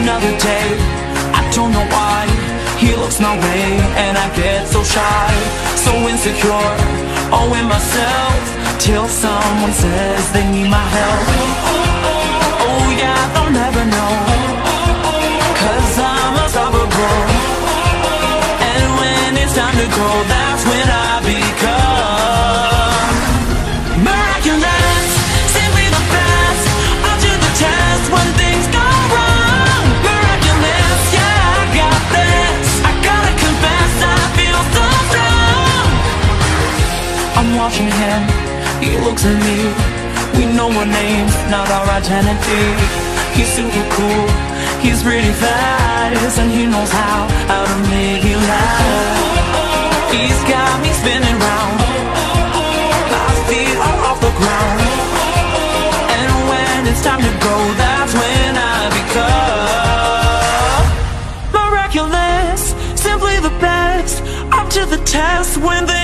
another day. I don't know why he looks my way, and I get so shy, so insecure, oh in myself, till someone says they need my help. Oh yeah, they'll never know, 'cause I'm unstoppable. And when it's time to go, that's when I become miraculous, simply the best, up to the test when things go wrong. Miraculous, yeah, I got this, I gotta confess, I feel so strong. I'm watching him, he looks at me, we know our names, not our identity. He's super cool, he's pretty fast, and he knows how to make me laugh. He's got me spinning round, my feet are off the ground. And when it's time to go, that's when I become miraculous, simply the best, up to the test when they